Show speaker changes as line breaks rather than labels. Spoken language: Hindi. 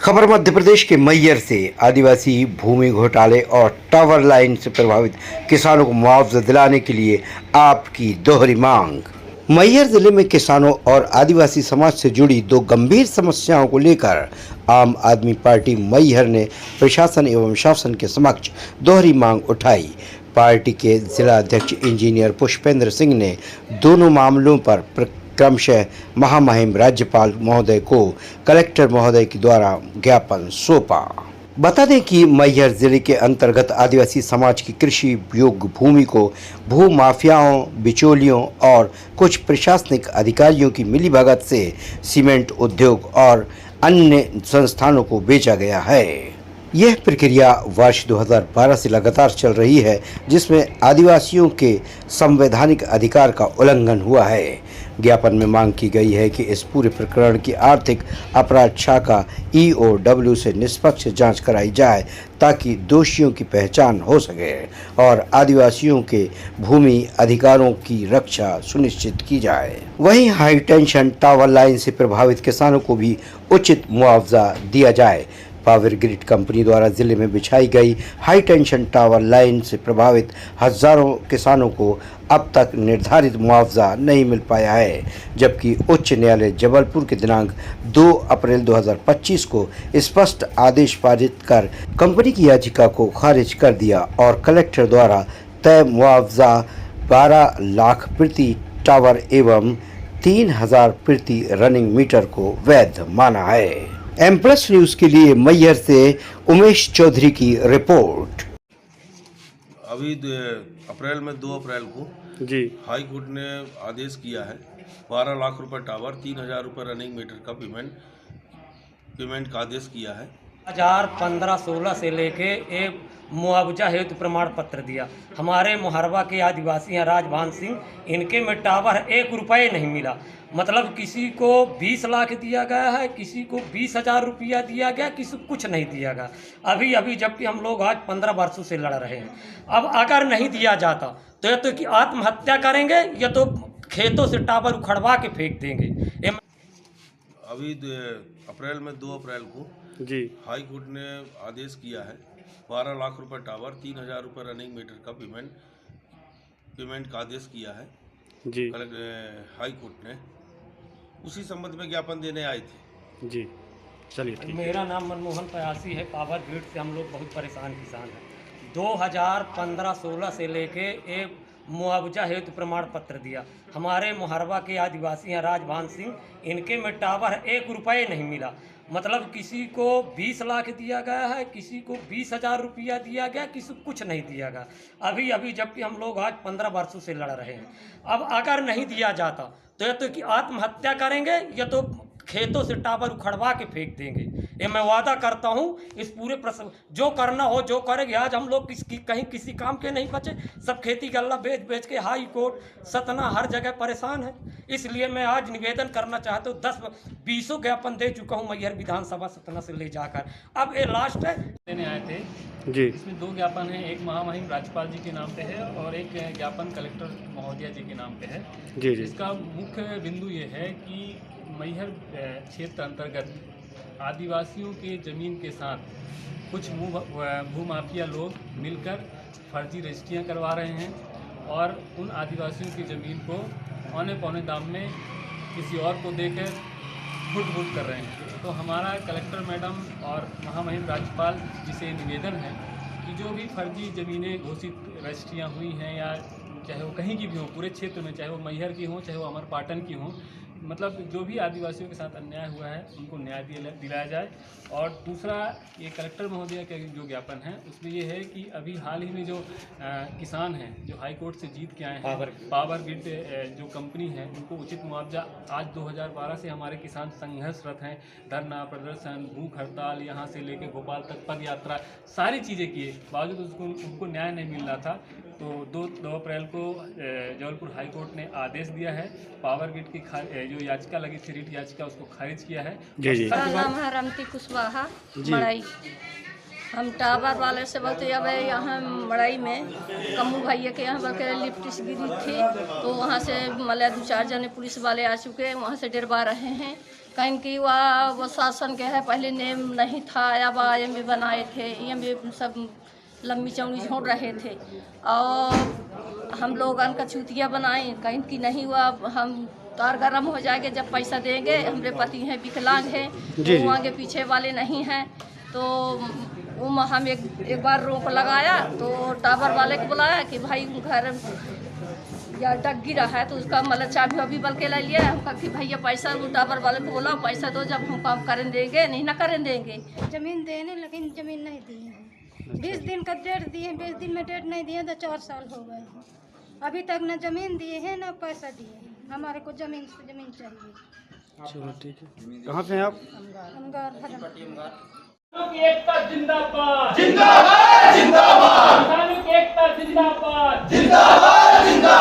खबर मध्य प्रदेश के मैहर से। आदिवासी भूमि घोटाले और टावर लाइन से प्रभावित किसानों को मुआवजा दिलाने के लिए आपकी दोहरी मांग। मैहर जिले में किसानों और आदिवासी समाज से जुड़ी दो गंभीर समस्याओं को लेकर आम आदमी पार्टी मैहर ने प्रशासन एवं शासन के समक्ष दोहरी मांग उठाई। पार्टी के जिला अध्यक्ष इंजीनियर पुष्पेंद्र सिंह ने दोनों मामलों पर क्रमशः महामहिम राज्यपाल महोदय को कलेक्टर महोदय के द्वारा ज्ञापन सौंपा। बता दें कि मैहर जिले के अंतर्गत आदिवासी समाज की कृषि योग्य भूमि को भू माफियाओं, बिचौलियों और कुछ प्रशासनिक अधिकारियों की मिलीभगत से सीमेंट उद्योग और अन्य संस्थानों को बेचा गया है। यह प्रक्रिया वर्ष 2012 से लगातार चल रही है, जिसमें आदिवासियों के संवैधानिक अधिकार का उल्लंघन हुआ है। ज्ञापन में मांग की गई है कि इस पूरे प्रकरण की आर्थिक अपराध शाखा EOW से निष्पक्ष जांच कराई जाए ताकि दोषियों की पहचान हो सके और आदिवासियों के भूमि अधिकारों की रक्षा सुनिश्चित की जाए। वहीं हाई टेंशन टावर लाइन से प्रभावित किसानों को भी उचित मुआवजा दिया जाए। पावर ग्रिड कंपनी द्वारा जिले में बिछाई गई हाई टेंशन टावर लाइन से प्रभावित हजारों किसानों को अब तक निर्धारित मुआवजा नहीं मिल पाया है, जबकि उच्च न्यायालय जबलपुर के दिनांक 2 अप्रैल 2025 को स्पष्ट आदेश पारित कर कंपनी की याचिका को खारिज कर दिया और कलेक्टर द्वारा तय मुआवजा 12 लाख प्रति टावर एवं 3000 प्रति रनिंग मीटर को वैध माना है। एमप्लस न्यूज के लिए मैहर से उमेश चौधरी की रिपोर्ट।
अभी अप्रैल में 2 अप्रैल को
जी
हाई कोर्ट ने आदेश किया है 12 लाख रुपए टावर 3000 रुपये रनिंग मीटर का पेमेंट का आदेश किया है।
2015-16 से लेके एक मुआवजा हेतु प्रमाण पत्र दिया। हमारे मुहरबा के आदिवासी हैं राजभान सिंह, इनके में टावर 1 रुपये नहीं मिला। मतलब किसी को 20 लाख दिया गया है, किसी को 20,000 रुपया दिया गया, किसी को कुछ नहीं दिया गया। अभी जबकि हम लोग आज 15 वर्षों से लड़ रहे हैं। अब अगर नहीं दिया जाता तो या तो कि आत्महत्या करेंगे या तो खेतों से टावर उखड़वा के फेंक देंगे।
अभी अप्रैल में 2 अप्रैल को
जी
हाई कोर्ट ने आदेश किया है 12 लाख रुपए टावर 3000 रुपये रनिंग मीटर का पेमेंट का आदेश किया है
जी
हाई कोर्ट ने। उसी संबंध में ज्ञापन देने आए थे।
जी चलिए ठीक।
मेरा नाम मनमोहन पयासी है। पावर ग्रिड से हम लोग बहुत परेशान किसान हैं। 2015-16 से लेके एक मुआवजा हेतु प्रमाण पत्र दिया। हमारे मुहरबा के आदिवासी हैं राजभान सिंह, इनके में टावर 1 रुपये नहीं मिला। मतलब किसी को 20 लाख दिया गया है, किसी को 20,000 रुपया दिया गया, किसी को कुछ नहीं दिया गया। अभी जबकि हम लोग आज 15 वर्षों से लड़ रहे हैं। अब अगर नहीं दिया जाता तो या तो कि आत्महत्या करेंगे या तो खेतों से टावर उखड़वा के फेंक देंगे। ये मैं वादा करता हूँ इस पूरे प्रसंग जो करना हो जो करेंगे। आज हम लोग कहीं किसी काम के नहीं बचे, सब खेती गल्ला बेच के हाई कोर्ट सतना हर जगह परेशान है। इसलिए मैं आज निवेदन करना चाहता हूँ। 10-20 ज्ञापन दे चुका हूँ मैहर विधानसभा सतना से ले जाकर। अब ये लास्ट है।
देने आए थे
जी
इसमें 2 ज्ञापन हैं, एक महामहिम राज्यपाल जी के नाम पे है और एक ज्ञापन कलेक्टर महोदया जी के नाम पे है।
जी जी
इसका मुख्य बिंदु ये है कि मैहर क्षेत्र अंतर्गत आदिवासियों के ज़मीन के साथ कुछ भूमाफिया लोग मिलकर फर्जी रजिस्ट्रियाँ करवा रहे हैं और उन आदिवासियों की ज़मीन को औने पौने दाम में किसी और को देकर फुट कर रहे हैं। तो हमारा कलेक्टर मैडम और महामहिम राज्यपाल जी से निवेदन है कि जो भी फर्जी ज़मीनें घोषित रजिस्ट्रियाँ हुई हैं या चाहे वो कहीं की भी हों पूरे क्षेत्र में, चाहे वो मैहर की हों चाहे वो अमरपाटन की हों, मतलब जो भी आदिवासियों के साथ अन्याय हुआ है उनको न्याय दिलाया जाए। और दूसरा ये कलेक्टर महोदय का जो ज्ञापन है उसमें ये है कि अभी हाल ही में जो किसान हैं जो हाई कोर्ट से जीत के आए हैं, पावर ग्रिड जो कंपनी है उनको उचित मुआवजा आज 2012 से हमारे किसान संघर्षरत हैं। धरना प्रदर्शन, भूख हड़ताल, यहाँ से लेकर भोपाल तक पद यात्रा, सारी चीज़ें किए बावजूद उनको न्याय नहीं मिल रहा था। तो 2 अप्रैल को जबलपुर हाई कोर्ट ने आदेश दिया है, पावर ग्रिड की जो याचिका लगी थी रिट याचिका उसको खारिज किया है।
जी जी
मेरा नाम है रमती कुशवाहा मड़ई। हम टावर वाले से बोलते अब यहाँ मड़ई में कमू भैया के यहाँ बल्कि लिफ्ट गिरी थी तो वहाँ से मतलब 2-4 जने पुलिस वाले आ चुके हैं, वहाँ से डरवा रहे हैं कहीं की वो शासन के है पहले नेम नहीं था, अब एम बनाए थे, एम सब लंबी चौड़ी छोड़ रहे थे और हम लोग अनका चूतिया बनाए, कहीं की नहीं हुआ। हम तार गरम हो जाएंगे जब पैसा देंगे। हमारे पति हैं विकलांग हैं, वो आगे पीछे वाले नहीं हैं, तो हम एक बार रोक लगाया तो टावर वाले को बुलाया कि भाई घर या डग गिरा है तो उसका मतलब चाबी अभी बल के ले लिया। हम कहा कि भैया पैसा, टावर वाले को बोला पैसा दो, जब हम काम करें देंगे, नहीं ना करें देंगे।
जमीन देने लेकिन जमीन नहीं दी है। 20 दिन का डेट दिए, 20 दिन में डेट नहीं दिए तो 4 साल हो गए हैं, अभी तक न जमीन दिए हैं न पैसा दिए हैं। हमारे को जमीन से जमीन चाहिए।
चलो ठीक है। कहाँ से हैं आप?
एकता जिंदाबाद, जिंदाबाद जिंदाबाद, किसानों की एकता जिंदाबाद, जिंदाबाद जिंदाबाद।